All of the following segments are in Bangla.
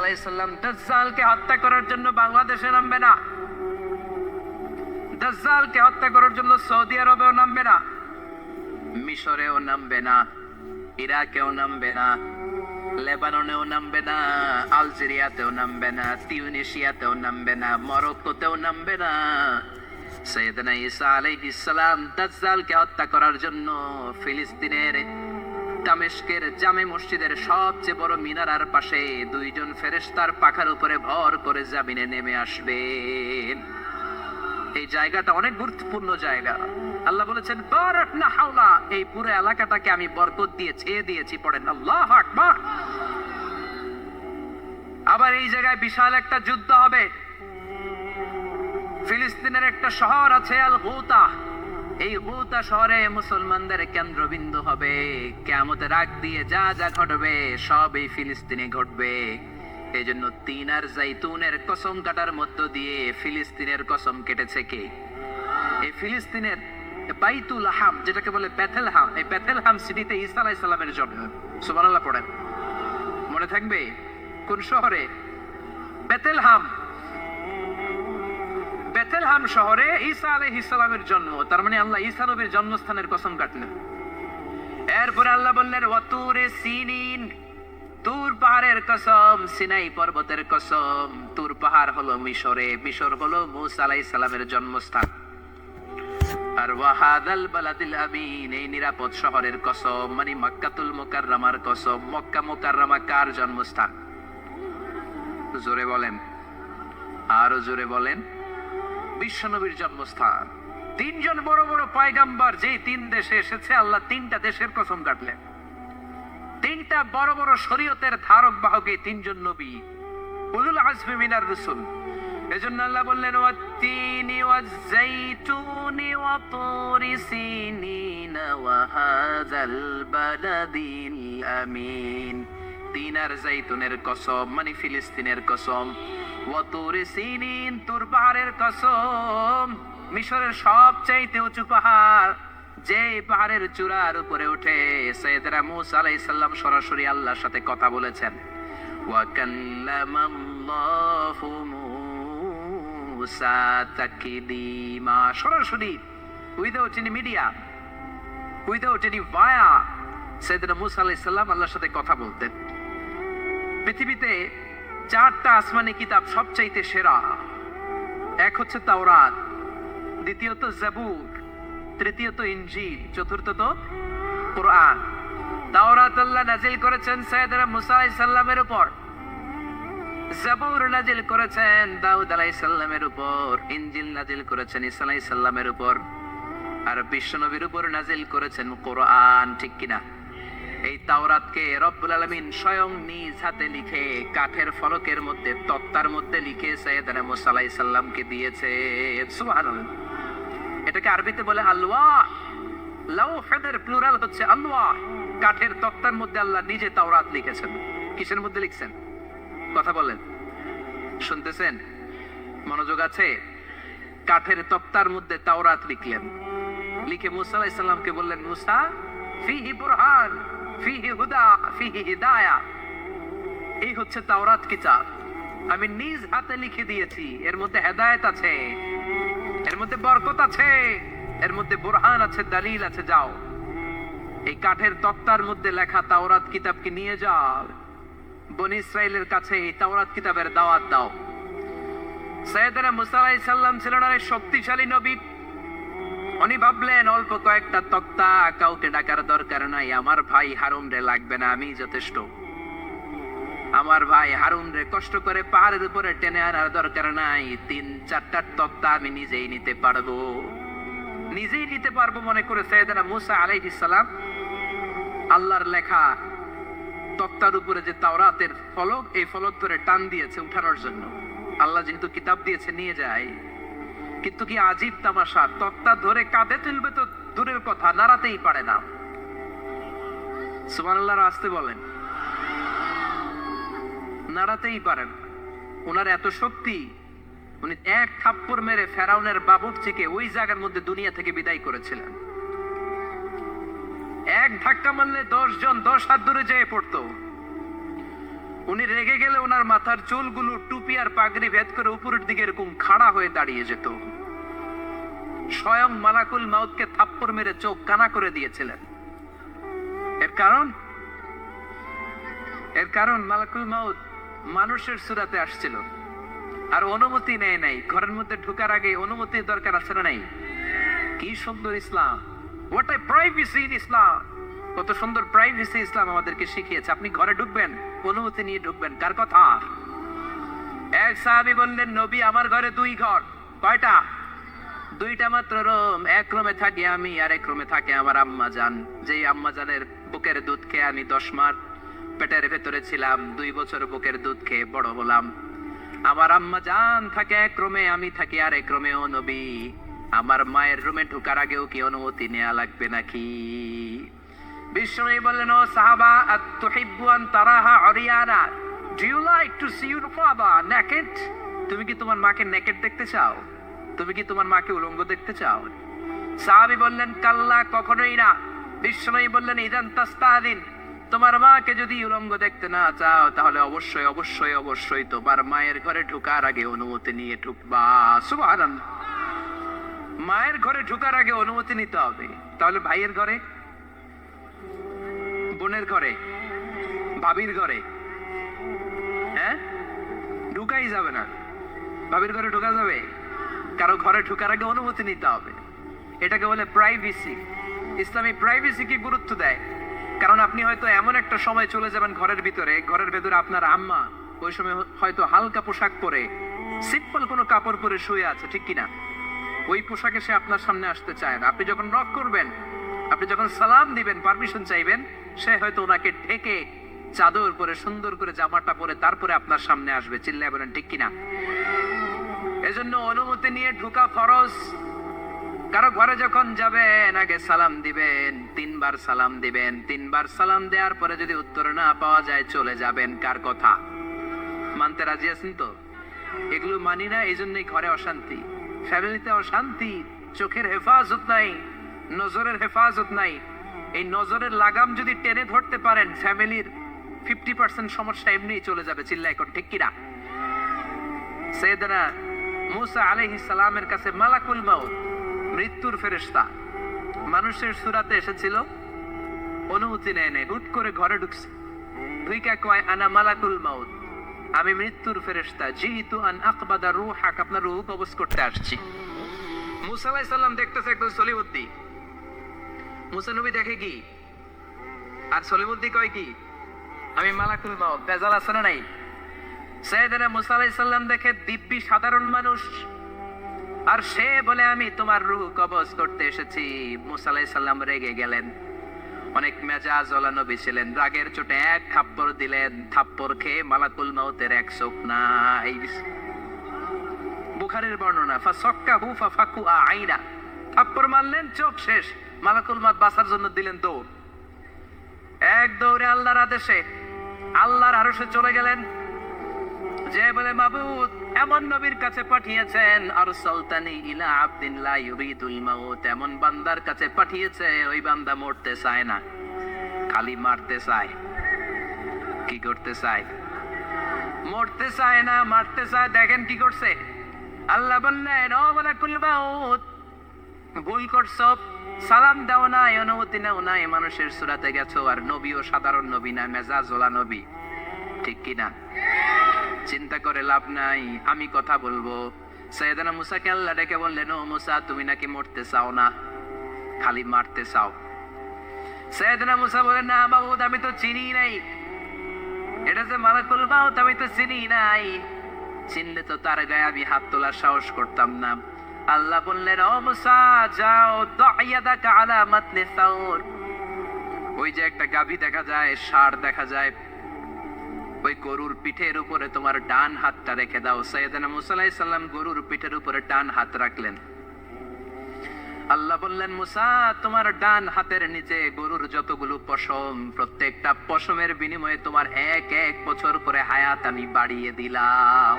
আলাইহিসসালাম দাজ্জালকে হত্যা করার জন্য বাংলাদেশে নামবে না, দাজ্জালকে হত্যা করার জন্য সৌদি আরবেও নামবে না, মিশরেও নামবে না, ইরাকেও নামবে না, লেবাননেও নামবে না, আলজেরিয়াতেও নামবে না, তিউনিসিয়াতেও নামবে না, মরক্কোতেও নামবে না। সাইয়েদনা ঈসা আলাইহিস সালাম দাজ্জালকে হত্যা করার জন্য ফিলিস্তিনের দামেস্কের জামে মসজিদের সবচেয়ে বড় মিনারার পাশে দুইজন ফেরেশতার পাখার উপরে ভর করে জামিনে নেমে আসবেন। এই জায়গাটা অনেক গুরুত্বপূর্ণ জায়গা। আল্লাহ বলেছেন বারাকনা হাওলা, এই পুরো এলাকাটাকে আমি বরকত দিয়ে ছেয়ে দিয়েছি। পড়েন আল্লাহু আকবার। আবার এই জায়গায় বিশাল একটা যুদ্ধ হবে। ফিলিস্তিনের একটা শহর আছে আল গুতা, এই গুতা শহরে মুসলমানদের কেন্দ্রবিন্দু হবে। কিয়ামতের আগ দিয়ে যা যা ঘটবে সব এই ফিলিস্তিনে ঘটবে। এই জন্য তিন আর জাইতুনের কসম কাটার মধ্য দিয়ে ফিলিস্তিনের কসম কেটেছে কে? এই ফিলিস্তিনের বাইতুল হাম, যেটাকে বলে বেথেলহাম, এই বেথেলহাম সিটিতে ঈসা আলাইহিস সালামের জন্ম। সুবহানাল্লাহ পড়েন। মনে থাকবে কোন শহরে? বেথেলহাম। বেথেলহাম শহরে ঈসা আলাইহিস সালামের জন্ম। তার মানে আল্লাহ ঈসা নবীর জন্মস্থানের কসম কাটলেন। এরপরে আল্লাহ বললেন ওয়াতুরে সিনিন, তুর পাহাড়ের কসম, সিনাই পর্বতের কসম। তুর পাহাড় হলো মিশরে, মিশর হলো মুসা আলাইহিস সালামের জন্মস্থান। আর ওয়াহাদাল বালাদিল আমিন, এই নিরাপদ শহরের কসম, মানে মক্কাতুল মুকাররমার কসম। মক্কা মুকাররমা কার জন্মস্থান? জোরে বলেন, আরো জোরে বলেন। বিশ্বনবীর জন্মস্থান। তিনজন বড় বড় পয়গাম্বর যেই তিন দেশে এসেছে, আল্লাহ তিনটা দেশের কসম কাটলেন। তিনটা বড় বড় শরীয়তের ধারক বাহক এই তিনজন নবী, উলুল আজমি মিনার রাসূল। এজন্য আল্লাহ বললেন ওয়াত্তিনি ওয়াজ-যাইতুনি ওয়া তুরি সিনিন ওয়া হাযাল বালাদিল আমিন। তিন আর জাইতুনের কসম, মানে ফিলিস্তিনের কসম। ওয়া তুরি সিনিন, তুর পাহাড়ের কসম, মিশরের সবচাইতে উঁচু পাহাড়, যে পাহাড়ের চূড়ার উপরে উঠে সাইয়েদনা মূসা আলাইহিস সালাম সরাসরি আল্লাহর সাথে কথা বলেছেন। ওয়া কাল্লামাল্লাহু মূসা তাকলিমা, সরাসরি, without any media, without any via, সাইয়েদনা মূসা আলাইহিস সালাম আল্লাহর সাথে কথা বলতেন। পৃথিবীতে চারটা আসমানি কিতাব সবচাইতে সেরা। এক হচ্ছে তাওরাত, দ্বিতীয়ত জাবুর, তৃতীয়ত ইনজিল, চতুর্থত কুরআন। তাওরাত আল্লাহ নাজিল করেছেন সাইয়েদনা মূসা আলাইহিস সালামের উপর, জাবুর নাজিল করেছেন দাউদ আলাইহিস সালামের উপর, ইনজিল নাজিল করেছেন ঈসা আলাইহিস সালামের উপর, আর বিশ্বনবীর উপর নাজিল করেছেন কুরআন। ঠিক কিনা? এই তাওরাতকে রব্বুল আলামিন স্বয়ং নিজ হাতে লিখে কাঠের ফলকের মধ্যে, তক্তার মধ্যে লিখে সাইয়েদনা মূসা আলাইহিস সালামকে দিয়েছে। সুবহানাল্লাহ। এটাকে আরবিতে বলে আলওয়াহ। লাউহের প্লুরাল হচ্ছে আলওয়াহ। কাঠের তক্তার মধ্যে আল্লাহ নিজে তাওরাত লিখেছেন। কিসের মধ্যে লিখছেন? কথা বলেন, শুনতেছেন? মনোযোগ আছে? কাঠের তক্তার মধ্যে তাওরাত লিখলেন। লিখে মূসা আলাইহিস সালামকে বললেন, মূসা ফিহি বুরহান, ফিহি হুদা, ফিহি হিদায়া। এই হচ্ছে তাওরাত কিতাব, আমি নিজ হাতে লিখে দিয়েছি। এর মধ্যে হেদায়েত আছে, এর মধ্যে বরকত আছে, এর মধ্যে বুরহান আছে, দলিল আছে। যাও এই কাঠের তক্তার মধ্যে লেখা তাওরাত কিতাবকে নিয়ে যাও, বনি ইসরাইলের কাছে এই তাওরাত কিতাবের দাওয়াত দাও। সাইয়েদনা মূসা আলাইহিস সালাম ছিলেন অনেক শক্তিশালী নবী। উনি ভাবলেন অল্প কয়েকটা তক্তা, কাউকে ডাকার দরকার নাই, আমার ভাই হারুন রে লাগবে না, আমি যথেষ্ট। আমার ভাই হারুন রে কষ্ট করে পাহাড়ের উপরে টেনে আনার দরকার নাই, 3-4টা তক্তা আমি নিজেই নিতে পারবো, নিজেই নিতে পারবো মনে করে সাইয়েদনা মূসা আলাইহিস সালাম আল্লাহর লেখা তক্তার উপরে যে তাওরাতের ফলক, এই ফলক ধরে টান দিয়েছে উঠানোর জন্য। আল্লাহ যেহেতু কিতাব দিয়েছে নিয়ে যায়, কিন্তু কি আজীব তামাশা, তক্তা ধরে কাঁধে তুলবে তো দূরের কথা, নাড়াতেই পারে না। সুবহানাল্লাহ, আসতে বলেন। নাড়াতেই পারেন। ওনার এত শক্তি, উনি এক থাপ্পড় মেরে ফেরাউনের বাবুর্চিকে ওই জায়গার মধ্যে দুনিয়া থেকে বিদায় করেছিলেন। এক ধাক্কা মারলে 10 জন 10 হাত দূরে যেয়ে পড়তো। উনি রেগে গেলে ওনার মাথার চুলগুলো টুপি আর পাগড়ি ভেদ করে উপরের দিকে এরকম খাড়া হয়ে দাঁড়িয়ে যেত। স্বয়ং মালাকুল মাউতকে থাপ্পড় মেরে চোখ কানা করে দিয়েছিলেন। এর কারণ মালাকুল মাউত মানুষের সুরাতে আসছিল আর অনুমতি নেয় নাই। ঘরের মধ্যে ঢোকার আগে অনুমতির দরকার আছে না নাই? কি সুন্দর ইসলাম, হোয়াট এ প্রাইভেসি ইন ইসলাম। কত সুন্দর প্রাইভেসি ইসলাম আমাদেরকে শিখিয়েছে। আপনি ঘরে ঢুকবেন, অনুমতি নিয়ে ঢুকবেন। কার কথা? এক সাহাবী বললেন, নবী আমার ঘরে 2 ঘর। কয়টা? 2টা মাত্র রুম। এক রুমে থাকি আমি, আর এক রুমে থাকে আমার আম্মা জান। যেই আম্মা জানের বুকের দুধ খেয়ে আমি 10 মাস পেটের ভেতরে ছিলাম, 2 বছর বুকের দুধ খেয়ে বড় হলাম। আমার আম্মা জান থাকে এক রুমে, আমি থাকি আর এক রুমে। ও নবী, আমার মায়ের রুমে ঢোকার আগেও কি অনুমতি নেওয়া লাগবে নাকি? বিষ্ণু বললেন, ও সাহাবা, আতুহিব্বু আন তারাহা আরিয়ানা, do you like to see your father naked? তুমি কি তোমার মাকে নেকেড দেখতে চাও? তুমি কি তোমার মাকে উলঙ্গ দেখতে চাও? সাহাবী বললেন, কাল্লা, কখনোই না। বিষ্ণু বললেন, ইদান তাস্তাদিন, তোমার মাকে যদি উলঙ্গ দেখতে না চাও তাহলে অবশ্যই অবশ্যই অবশ্যই তোমার মায়ের ঘরে ঢোকার আগে অনুমতি নিয়ে ঢুকবা। সুবহানাল্লাহ। মায়ের ঘরে ঢোকার আগে অনুমতি নিতে হবে। তাহলে ভাইয়ের ঘরে, বোনের ঘরে, ভাবির ঘরে ঢুকাই যাবে না। ভাবির ঘরে ঢোকা যাবে? কারো ঘরে ঢোকার আগে অনুমতি নিতে হবে। এটাকে বলে প্রাইভেসি। ইসলামী প্রাইভেসিকে গুরুত্ব দেয়। কারণ আপনি হয়তো এমন একটা সময় চলে যাবেন ঘরের ভেতরে আপনার আম্মা ওই সময় হয়তো হালকা পোশাক পরে, সিম্পল কোনো কাপড় পরে শুয়ে আছে, ঠিক কিনা? ওই পোশাকে সে আপনার সামনে আসতে চায় না। আপনি যখন নক করবেন, আপনি যখন সালাম দিবেন, পারমিশন চাইবেন, সে হয়তো ওনাকে ঢেকে চাদর পরে সুন্দর করে জামাটা পরে তারপরে আপনার সামনে আসবে। চিল্লায় বলেন ঠিক কিনা? এজন্য অনুমতি নিয়ে ঢোকা ফরজ। কারো ঘরে যখন যাবেন আগে সালাম দিবেন, 3 বার সালাম দিবেন। 3 বার সালাম দেওয়ার পরে যদি উত্তর না পাওয়া যায় চলে যাবেন। কার কথা? মানতে রাজি আছেন তো? এগুলো মানি না, এই জন্যই ঘরে অশান্তি, ফ্যামিলিতে অশান্তি, চোখের হেফাজত নাই, নজরের হেফাজত নাই। এই নজরের লাগাম যদি টেনে ধরতে পারেন, ফ্যামিলির 50% সমস্যা এমনিই চলে যাবে। চিল্লা এখন ঠিক কিনা? সাইয়েদনা মুসা আলাইহিস সালামের কাছে মালাকুল মাউত, মৃত্যুর ফেরেশতা, মানুষের সুরাতে এসেছিল, অনুমতি নেয় নাই, হুট করে ঘরে ঢুকছে। দুইকা কয়, আনা মালাকুল মাউত, আমি মৃত্যুর ফেরেশতা, জিতু আন আকবাদা রূহাক, আপনার রূহ কবজ করতে আসছি। মুসা আলাইহিস সালাম দেখতেছে একদম সলিমুদ্দি। মুসা নবী দেখে কি, আর সলিমুদ্দি কয় কি, আমি মালাকুল মাউত। বেজাল আছে না নাই? সাইয়েদনা মুসা আলাইহিস সালাম দেখে দিব্যি সাধারণ মানুষ, আর সে বলে আমি তোমার রূহ কবজ করতে এসেছি। মুসা আলাইহিস সালাম রেগে গেলেন। অনেক মেজাজ ওলা নবী ছিলেন। রাগের চোটে এক থাপ্পড় দিলেন। থাপ্পড় খেয়ে মালাকুল মাউতের এক চোখ নাই। বুখারীর বর্ণনা, ফাসাক্কাহু ফাফাকু আইনা, থাপ্পড় মারলেন, চোখ শেষ। মালাকুল মাউত বাঁচার জন্য দিলেন দৌড়। এক দৌড়ে আল্লাহর আদেশে আল্লাহর আরশে চলে গেলেন। যে বলে, মাবুদ এমন নবীর কাছে পাঠিয়েছেন, আরসালতানি ইলা আবদিন লা ইউরিদুল মাউত, এমন বান্দার কাছে পাঠিয়েছে ওই বান্দা মরতে চায় না, খালি মারতে চায়। কি করতে চায়? মরতে চায় না, মারতে চায়। দেখেন কি করছে আল্লাহ। বললেন, ও মালাকুল মাউত, ভুল করছো, সালাম দাও না, অনুমতি নাও না, মানুষের সূরাতে গেছো, আর নবীও সাধারণ নবী না, মেজাজওয়ালা নবী, ঠিক কিনা? চিন্তা করে লাভ নাই, আমি কথা বলবো। সাইয়েদনা মুসাকে আল্লাহ ডেকে বললেন, ও মুসা, তুমি নাকি মরতে চাও না, খালি মারতে চাও। সাইয়েদনা মুসা বলেন, না মাবুদ, আমি তো চিনি নাই, এটা যে মালাকুল মাউত, আমি তো চিনি নাই, চিনলে তো তার গায়ে আমি হাত তোলার সাহস করতাম না। আল্লাহ বললেন, ও মুসা, যাও, দাইয়াদাকা আলা মাতনি সাউর, ওই যে একটা গাভী দেখা যায়, ষাঁড় দেখা যায়, ওই গরুর পিঠের উপরে তোমার ডান হাতটা রেখে দাও। সাইয়েদনা মুসা আলাইহিস সালাম গরুর পিঠের উপরে ডান হাত রাখলেন। আল্লাহ বললেন, মুসা, তোমার ডান হাতের নিচে গরুর যতগুলো পশম, প্রত্যেকটা পশমের বিনিময়ে তোমার 1 বছর করে হায়াত আমি বাড়িয়ে দিলাম।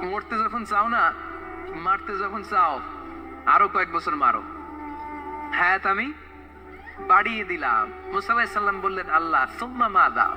মরতে যখন চাও না, মারতে যখন চাও, আরো কয়েক বছর মারো, হায়াত আমি বাড়িয়ে দিলাম। মুসা আলাইহিস সালাম বললেন, আল্লাহ সুম্মা মাযা,